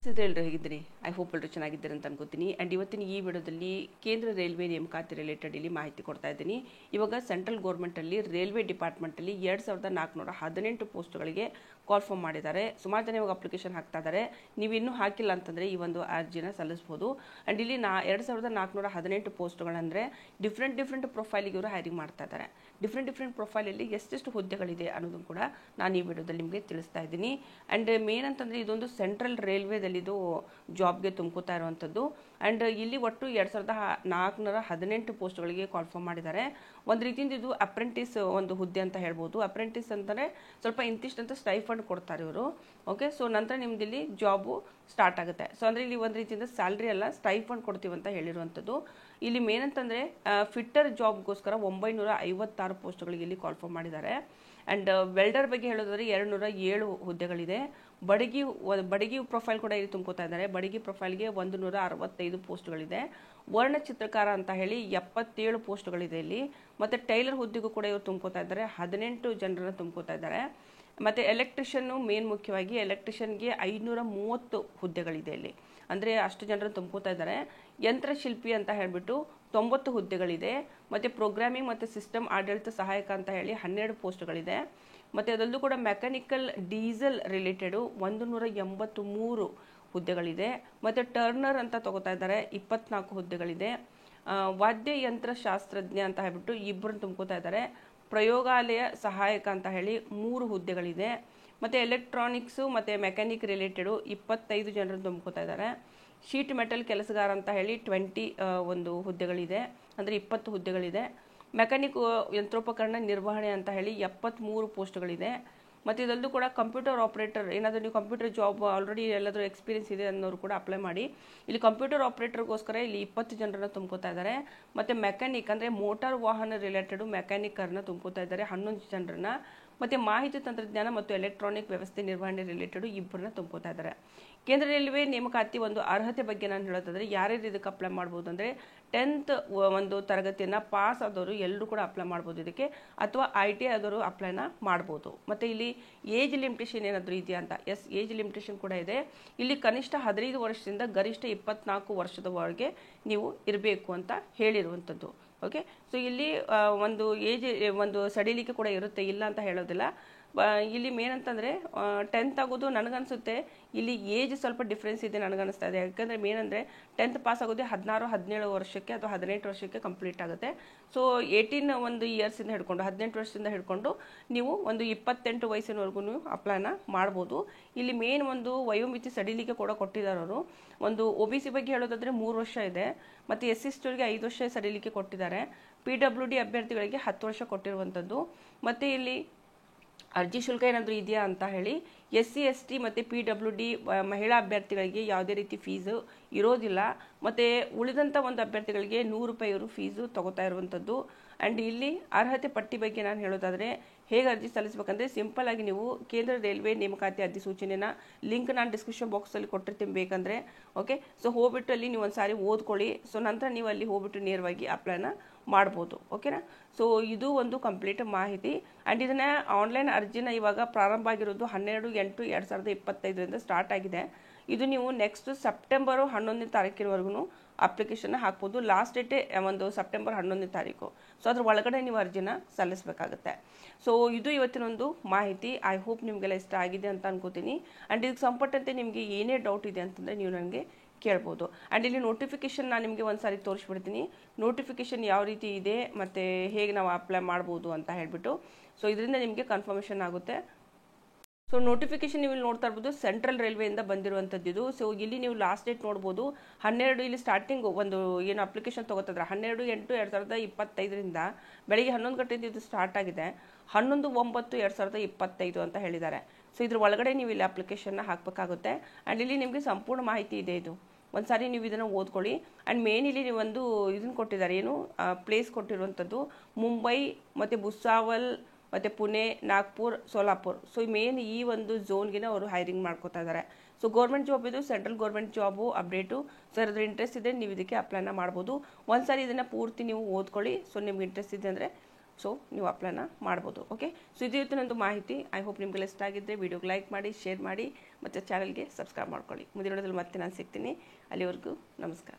ಎಲ್ಲರೂ ಹೇಗಿದ್ದೀರಿ? I hope ಎಲ್ಲರೂ ಚೆನ್ನಾಗಿದ್ದೀರಿ ಅಂತ ಅನ್ಕೋತೀನಿ. ಆ್ಯಂಡ್ ಇವತ್ತಿನ ಈ ವಿಡಿಯೋದಲ್ಲಿ ಕೇಂದ್ರ ರೈಲ್ವೆ ನೇಮಕಾತಿ ರಿಲೇಟೆಡ್ ಇಲ್ಲಿ ಮಾಹಿತಿ ಕೊಡ್ತಾ ಇದ್ದೀನಿ. ಇವಾಗ ಸೆಂಟ್ರಲ್ ಗೌರ್ಮೆಂಟಲ್ಲಿ ರೈಲ್ವೆ ಡಿಪಾರ್ಟ್ಮೆಂಟಲ್ಲಿ 2418 ಪೋಸ್ಟ್ಗಳಿಗೆ ಕಾಲ್ ಫಾರ್ಮ್ ಮಾಡಿದ್ದಾರೆ. ಸುಮಾರು ಜನ ಇವಾಗ ಅಪ್ಲಿಕೇಶನ್ ಹಾಕ್ತಾ ಇದ್ದಾರೆ. ನೀವು ಇನ್ನೂ ಹಾಕಿಲ್ಲ ಅಂತಂದರೆ ಈ ಒಂದು ಅರ್ಜಿನ ಸಲ್ಲಿಸ್ಬೋದು. ಆ್ಯಂಡ್ ಇಲ್ಲಿ 2418 ಪೋಸ್ಟ್ಗಳಂದರೆ ಡಿಫ್ರೆಂಟ್ ಪ್ರೊಫೈಲಿಗೆ ಇವರು ಹೈರಿಂಗ್ ಮಾಡ್ತಾ ಇದ್ದಾರೆ. ಡಿಫ್ರೆಂಟ್ ಪ್ರೊಫೈಲಲ್ಲಿ ಎಷ್ಟೆಷ್ಟು ಹುದ್ದೆಗಳಿದೆ ಅನ್ನೋದನ್ನು ಕೂಡ ನಾನು ಈ ವಿಡಿಯೋದಲ್ಲಿ ನಿಮಗೆ ತಿಳಿಸ್ತಾ ಇದ್ದೀನಿ. ಆ್ಯಂಡ್ ಮೇನ್ ಅಂತಂದರೆ ಇದೊಂದು ಸೆಂಟ್ರಲ್ ರೈಲ್ವೇದಲ್ಲಿ ಇದು ಜಾಬ್ಗೆ ತುಂಬ್ಕೋತಾ ಇರುವಂಥದ್ದು. ಆ್ಯಂಡ್ ಇಲ್ಲಿ ಒಟ್ಟು 2418 ಪೋಸ್ಟ್ಗಳಿಗೆ ಕಾಲ್ ಫಾರ್ಮ್ ಮಾಡಿದ್ದಾರೆ. ಒಂದು ರೀತಿಯಿಂದ ಇದು ಅಪ್ರೆಂಟಿಸ್ ಒಂದು ಹುದ್ದೆ ಅಂತ ಹೇಳ್ಬೋದು. ಅಪ್ರೆಂಟಿಸ್ ಅಂತಂದರೆ ಸ್ವಲ್ಪ ಇಂತಿಷ್ಟಂತ ಸ್ಟೈಫಂಡ್ ಕೊಡ್ತಾರೆ ಇವರು. ಓಕೆ, ಸೊ ನಂತರ ನಿಮ್ದು ಇಲ್ಲಿ ಜಾಬು ಸ್ಟಾರ್ಟ್ ಆಗುತ್ತೆ. ಸೊ ಅಂದರೆ ಇಲ್ಲಿ ಒಂದು ರೀತಿಯಿಂದ ಸ್ಯಾಲ್ರಿ ಅಲ್ಲ, ಸ್ಟೈಫಂಡ್ ಕೊಡ್ತೀವಿ ಅಂತ ಹೇಳಿರುವಂಥದ್ದು. ಇಲ್ಲಿ ಮೇನ್ ಅಂತಂದರೆ ಫಿಟ್ಟರ್ ಜಾಬ್ಗೋಸ್ಕರ 956 ಪೋಸ್ಟ್ಗಳಿಗೆ ಇಲ್ಲಿ ಕಾಲ್ ಫಾರ್ಮ್ ಮಾಡಿದ್ದಾರೆ. ಆ್ಯಂಡ್ ವೆಲ್ಡರ್ ಬಗ್ಗೆ ಹೇಳೋದಾದರೆ 207 ಹುದ್ದೆಗಳಿದೆ. ಬಡಗಿ ಪ್ರೊಫೈಲ್ ಕೂಡ ಇಲ್ಲಿ ತುಂಬ್ಕೋತಾ ಇದ್ದಾರೆ. ಬಡಗಿ ಪ್ರೊಫೈಲ್ಗೆ 165 ಪೋಸ್ಟ್ಗಳಿದೆ. ವರ್ಣಚಿತ್ರಕಾರ ಅಂತ ಹೇಳಿ 77 ಪೋಸ್ಟ್ಗಳಿದೆ ಇಲ್ಲಿ. ಮತ್ತು ಟೈಲರ್ ಹುದ್ದೆಗೂ ಕೂಡ ಇವರು ತುಂಬ್ಕೋತಾ ಇದ್ದಾರೆ. 18 ಜನರನ್ನು ತುಂಬ್ಕೋತಾ ಇದ್ದಾರೆ. ಮತ್ತು ಎಲೆಕ್ಟ್ರಿಷಿಯನ್ನು ಮೇನ್ ಮುಖ್ಯವಾಗಿ ಎಲೆಕ್ಟ್ರಿಷಿಯನ್ಗೆ 530 ಹುದ್ದೆಗಳಿದೆ ಇಲ್ಲಿ. ಅಂದರೆ ಅಷ್ಟು ಜನರನ್ನು ತುಂಬ್ಕೋತಾ ಇದ್ದಾರೆ. ಯಂತ್ರಶಿಲ್ಪಿ ಅಂತ ಹೇಳಿಬಿಟ್ಟು 90 ಹುದ್ದೆಗಳಿದೆ. ಮತ್ತು ಪ್ರೋಗ್ರಾಮಿಂಗ್ ಮತ್ತು ಸಿಸ್ಟಮ್ ಆಡಳಿತ ಸಹಾಯಕ ಅಂತ ಹೇಳಿ 12 ಪೋಸ್ಟ್ಗಳಿದೆ. ಮತ್ತು ಅದರಲ್ಲೂ ಕೂಡ ಮೆಕ್ಯಾನಿಕಲ್ ಡೀಸೆಲ್ ರಿಲೇಟೆಡು 183 ಹುದ್ದೆಗಳಿದೆ. ಮತ್ತು ಟರ್ನರ್ ಅಂತ ತಗೋತಾ ಇದ್ದಾರೆ 24 ಹುದ್ದೆಗಳಿದೆ. ವಾದ್ಯಯಂತ್ರಶಾಸ್ತ್ರಜ್ಞ ಅಂತ ಹೇಳ್ಬಿಟ್ಟು 2 ತುಂಬ್ಕೋತಾ ಇದ್ದಾರೆ. ಪ್ರಯೋಗಾಲಯ ಸಹಾಯಕ ಅಂತ ಹೇಳಿ 3 ಹುದ್ದೆಗಳಿದೆ. ಮತ್ತು ಎಲೆಕ್ಟ್ರಾನಿಕ್ಸು ಮತ್ತು ಮೆಕ್ಯಾನಿಕ್ ರಿಲೇಟೆಡು 25 ಜನರನ್ನು ತುಂಬ್ಕೋತಾ ಇದ್ದಾರೆ. ಶೀಟ್ ಮೆಟಲ್ ಕೆಲಸಗಾರ ಅಂತ ಹೇಳಿ 20 ಒಂದು ಹುದ್ದೆಗಳಿದೆ, ಅಂದರೆ 20 ಹುದ್ದೆಗಳಿದೆ. ಮೆಕ್ಯಾನಿಕ್ ಯಂತ್ರೋಪಕರಣ ನಿರ್ವಹಣೆ ಅಂತ ಹೇಳಿ 73 ಪೋಸ್ಟ್ಗಳಿದೆ. ಮತ್ತು ಇದರಲ್ಲೂ ಕೂಡ ಕಂಪ್ಯೂಟರ್ ಆಪ್ರೇಟರ್, ಏನಾದರೂ ನೀವು ಕಂಪ್ಯೂಟರ್ ಜಾಬ್ ಆಲ್ರೆಡಿ ಎಲ್ಲಾದರೂ ಎಕ್ಸ್ಪೀರಿಯನ್ಸ್ ಇದೆ ಅನ್ನೋರು ಕೂಡ ಅಪ್ಲೈ ಮಾಡಿ. ಇಲ್ಲಿ ಕಂಪ್ಯೂಟರ್ ಆಪ್ರೇಟರ್ಗೋಸ್ಕರ ಇಲ್ಲಿ 20 ಜನರನ್ನು ತುಂಬ್ಕೋತಾ ಇದ್ದಾರೆ. ಮತ್ತು ಮೆಕ್ಯಾನಿಕ್ ಅಂದರೆ ಮೋಟಾರ್ ವಾಹನ ರಿಲೇಟೆಡು ಮೆಕ್ಯಾನಿಕರ್ನ ತುಂಬ್ಕೋತಾ ಇದ್ದಾರೆ 11 ಜನರನ್ನ. ಮತ್ತು ಮಾಹಿತಿ ತಂತ್ರಜ್ಞಾನ ಮತ್ತು ಎಲೆಕ್ಟ್ರಾನಿಕ್ ವ್ಯವಸ್ಥೆ ನಿರ್ವಹಣೆ ರಿಲೇಟೆಡು 2 ತುಂಬ್ಕೋತಾ ಇದ್ದಾರೆ. ಕೇಂದ್ರ ರೈಲ್ವೆ ನೇಮಕಾತಿ ಒಂದು ಅರ್ಹತೆ ಬಗ್ಗೆ ನಾನು ಹೇಳೋದಾದರೆ ಯಾರ್ಯಾರು ಇದಕ್ಕೆ ಅಪ್ಲೈ ಮಾಡ್ಬೋದು ಅಂದರೆ 10th ಒಂದು ತರಗತಿಯನ್ನು ಪಾಸ್ ಆದವರು ಎಲ್ಲರೂ ಕೂಡ ಅಪ್ಲೈ ಮಾಡ್ಬೋದು ಇದಕ್ಕೆ, ಅಥವಾ ITI ಆದವರು ಅಪ್ಲೈನ ಮಾಡ್ಬೋದು. ಮತ್ತು ಇಲ್ಲಿ ಏಜ್ ಲಿಮಿಟೇಷನ್ ಏನಾದರೂ ಇದೆಯಾ ಅಂತ, ಏಜ್ ಲಿಮಿಟೇಷನ್ ಕೂಡ ಇದೆ. ಇಲ್ಲಿ ಕನಿಷ್ಠ 15 ವರ್ಷದಿಂದ ಗರಿಷ್ಠ 24 ವರ್ಷದವರೆಗೆ ನೀವು ಇರಬೇಕು ಅಂತ ಹೇಳಿರುವಂಥದ್ದು. ಓಕೆ, ಸೊ ಇಲ್ಲಿ ಒಂದು ಸಡಿಲಿಕೆ ಕೂಡ ಇರುತ್ತೆ, ಇಲ್ಲ ಅಂತ ಹೇಳೋದಿಲ್ಲ. ಇಲ್ಲಿ ಮೇನ್ ಅಂತಂದರೆ 10th ಆಗೋದು ನನಗನ್ಸುತ್ತೆ ಇಲ್ಲಿ ಏಜ್ ಸ್ವಲ್ಪ ಡಿಫ್ರೆನ್ಸ್ ಇದೆ ನನಗನ್ನಿಸ್ತಾ ಇದೆ. ಯಾಕಂದರೆ ಮೇನ್ ಅಂದರೆ 10th ಪಾಸ್ ಆಗೋದೇ 16-17 ವರ್ಷಕ್ಕೆ ಅಥವಾ 18 ವರ್ಷಕ್ಕೆ ಕಂಪ್ಲೀಟ್ ಆಗುತ್ತೆ. ಸೊ 18 ಒಂದು ಇಯರ್ಸಿಂದ ಹಿಡ್ಕೊಂಡು 18 ವರ್ಷದಿಂದ ಹಿಡ್ಕೊಂಡು ನೀವು ಒಂದು 28 ವಯಸ್ಸಿನವರೆಗೂ ನೀವು ಅಪ್ಲೈನ ಮಾಡ್ಬೋದು. ಇಲ್ಲಿ ಮೇನ್ ಒಂದು ವಯೋಮಿತಿ ಸಡಿಲಿಕೆ ಕೂಡ ಕೊಟ್ಟಿದ್ದಾರೆ ಅವರು. ಒಂದು OBC ಬಗ್ಗೆ ಹೇಳೋದಾದರೆ 3 ವರ್ಷ ಇದೆ. ಮತ್ತು SC ಅವರಿಗೆ 5 ವರ್ಷ ಸಡಿಲಿಕೆ ಕೊಟ್ಟಿದ್ದಾರೆ. PWD ಅಭ್ಯರ್ಥಿಗಳಿಗೆ 10 ವರ್ಷ ಕೊಟ್ಟಿರುವಂಥದ್ದು. ಮತ್ತು ಇಲ್ಲಿ ಅರ್ಜಿ ಶುಲ್ಕ ಏನಾದರೂ ಇದೆಯಾ ಅಂತ ಹೇಳಿ SC ST ಮತ್ತು PWD ಮಹಿಳಾ ಅಭ್ಯರ್ಥಿಗಳಿಗೆ ಯಾವುದೇ ರೀತಿ ಫೀಸು ಇರೋದಿಲ್ಲ. ಮತ್ತು ಉಳಿದಂಥ ಒಂದು ಅಭ್ಯರ್ಥಿಗಳಿಗೆ 100 ರೂಪಾಯಿ ಇವರು ಫೀಸು ತಗೋತಾ ಇರುವಂಥದ್ದು. ಆ್ಯಂಡ್ ಇಲ್ಲಿ ಅರ್ಹತೆ ಪಟ್ಟಿ ಬಗ್ಗೆ ನಾನು ಹೇಳೋದಾದರೆ ಹೇಗೆ ಅರ್ಜಿ ಸಲ್ಲಿಸಬೇಕಂದ್ರೆ ಸಿಂಪಲ್ ಆಗಿ ನೀವು ಕೇಂದ್ರ ರೈಲ್ವೆ ನೇಮಕಾತಿ ಅಧಿಸೂಚನೆನ ಲಿಂಕ್ ನಾನು ಡಿಸ್ಕ್ರಿಪ್ಷನ್ ಬಾಕ್ಸಲ್ಲಿ ಕೊಟ್ಟಿರ್ತೀನಿ ಬೇಕಂದರೆ. ಓಕೆ, ಸೊ ಹೋಗ್ಬಿಟ್ಟು ಅಲ್ಲಿ ನೀವು ಒಂದು ಸಾರಿ ಓದ್ಕೊಳ್ಳಿ. ಸೊ ನಂತರ ನೀವು ಅಲ್ಲಿ ಹೋಗ್ಬಿಟ್ಟು ನೇರವಾಗಿ ಅಪ್ಲೈನ ಮಾಡ್ಬೋದು. ಓಕೆನಾ, ಸೊ ಇದು ಒಂದು ಕಂಪ್ಲೀಟ್ ಮಾಹಿತಿ. ಆ್ಯಂಡ್ ಇದನ್ನು ಆನ್ಲೈನ್ ಅರ್ಜಿನ ಇವಾಗ ಪ್ರಾರಂಭ ಆಗಿರೋದು 12/8/2025 ಸ್ಟಾರ್ಟ್ ಆಗಿದೆ. ಇದು ನೀವು ನೆಕ್ಸ್ಟ್ ಸೆಪ್ಟೆಂಬರು 11ನೇ ತಾರೀಕಿನವರೆಗೂ ಅಪ್ಲಿಕೇಶನ್ನ ಹಾಕ್ಬೋದು. ಲಾಸ್ಟ್ ಡೇಟೇ ಒಂದು ಸೆಪ್ಟೆಂಬರ್ 11ನೇ ತಾರೀಕು. ಸೊ ಅದ್ರ ಒಳಗಡೆ ನೀವು ಅರ್ಜಿನ ಸಲ್ಲಿಸಬೇಕಾಗುತ್ತೆ. ಸೊ ಇದು ಇವತ್ತಿನೊಂದು ಮಾಹಿತಿ. ಐ ಹೋಪ್ ನಿಮಗೆಲ್ಲ ಇಷ್ಟ ಆಗಿದೆ ಅಂತ ಅನ್ಕೋತೀನಿ. ಆ್ಯಂಡ್ ಇದಕ್ಕೆ ಸಂಪಟ್ಟಂತೆ ನಿಮಗೆ ಏನೇ ಡೌಟ್ ಇದೆ ಅಂತಂದರೆ ನೀವು ನನಗೆ ಕೇಳ್ಬೋದು. ಆ್ಯಂಡ್ ಇಲ್ಲಿ ನೋಟಿಫಿಕೇಷನ್ ನಾನು ನಿಮಗೆ ಒಂದು ಸಾರಿ ತೋರಿಸ್ಬಿಡ್ತೀನಿ. ನೋಟಿಫಿಕೇಷನ್ ಯಾವ ರೀತಿ ಇದೆ ಮತ್ತು ಹೇಗೆ ನಾವು ಅಪ್ಲೈ ಮಾಡ್ಬೋದು ಅಂತ ಹೇಳಿಬಿಟ್ಟು. ಸೊ ಇದರಿಂದ ನಿಮಗೆ ಕನ್ಫರ್ಮೇಷನ್ ಆಗುತ್ತೆ. ಸೊ ನೋಟಿಫಿಕೇಷನ್ ನೀವು ಇಲ್ಲಿ ನೋಡ್ತಾ ಇರ್ಬೋದು, ಸೆಂಟ್ರಲ್ ರೈಲ್ವೆಯಿಂದ ಬಂದಿರುವಂಥದ್ದು ಇದು. ಸೊ ಇಲ್ಲಿ ನೀವು ಲಾಸ್ಟ್ ಡೇಟ್ ನೋಡ್ಬೋದು 12 ಇಲ್ಲಿ ಸ್ಟಾರ್ಟಿಂಗು ಒಂದು ಏನು ಅಪ್ಲಿಕೇಶನ್ ತೊಗೋತಿದ್ರೆ 12/8/2025 ಬೆಳಿಗ್ಗೆ 11 ಗಂಟೆಯಿಂದ ಇದು ಸ್ಟಾರ್ಟ್ ಆಗಿದೆ. 11/9/2025 ಅಂತ ಹೇಳಿದ್ದಾರೆ. ಸೊ ಇದ್ರ ಒಳಗಡೆ ನೀವು ಇಲ್ಲಿ ಅಪ್ಲಿಕೇಶನ್ನ ಹಾಕಬೇಕಾಗುತ್ತೆ. ಆ್ಯಂಡ್ ಇಲ್ಲಿ ನಿಮಗೆ ಸಂಪೂರ್ಣ ಮಾಹಿತಿ ಇದೆ. ಇದು ಒಂದು ಸಾರಿ ನೀವು ಇದನ್ನು ಓದ್ಕೊಳ್ಳಿ. ಆ್ಯಂಡ್ ಮೇನ್ ಇಲ್ಲಿ ನೀವು ಒಂದು ಇದನ್ನು ಕೊಟ್ಟಿದ್ದಾರೆ, ಏನು ಪ್ಲೇಸ್ ಕೊಟ್ಟಿರುವಂಥದ್ದು ಮುಂಬೈ ಮತ್ತು ಭುಸಾವಲ್ ಮತ್ತು ಪುಣೆ, ನಾಗ್ಪುರ್, ಸೋಲಾಪುರ್. ಸೊ ಮೇನ್ ಈ ಒಂದು ಝೋನ್ಗೆ ಅವರು ಹೈರಿಂಗ್ ಮಾಡ್ಕೋತಾ ಇದ್ದಾರೆ. ಸೊ ಗೌರ್ಮೆಂಟ್ ಜಾಬ್ ಇದು, central government job update. So ಅದ್ರ ಇಂಟ್ರೆಸ್ಟ್ ಇದೆ ನೀವು ಇದಕ್ಕೆ ಅಪ್ಲೈನ ಮಾಡ್ಬೋದು. ಒಂದು ಸಾರಿ ಇದನ್ನು ಪೂರ್ತಿ ನೀವು ಓದ್ಕೊಳ್ಳಿ. ಸೊ ನಿಮ್ಗೆ ಇಂಟ್ರೆಸ್ಟ್ ಇದೆ ಅಂದರೆ ಸೊ ನೀವು ಅಪ್ಲೈನ ಮಾಡ್ಬೋದು. ಓಕೆ, ಸೊ ಇದು ನಂದು ಮಾಹಿತಿ. ಐ ಹೋಪ್ ನಿಮಗೆಲ್ಲ ಇಷ್ಟ ಆಗಿದ್ದರೆ ವಿಡಿಯೋಗೆ ಲೈಕ್ ಮಾಡಿ, ಶೇರ್ ಮಾಡಿ ಮತ್ತು ಚಾನಲ್ಗೆ ಸಬ್ಸ್ಕ್ರೈಬ್ ಮಾಡ್ಕೊಳ್ಳಿ. ಮುಂದಿನ ವಿಡಿಯೋದಲ್ಲಿ ಮತ್ತೆ ನಾನು ಸಿಗ್ತೀನಿ. ಅಲ್ಲಿವರೆಗೂ ನಮಸ್ಕಾರ.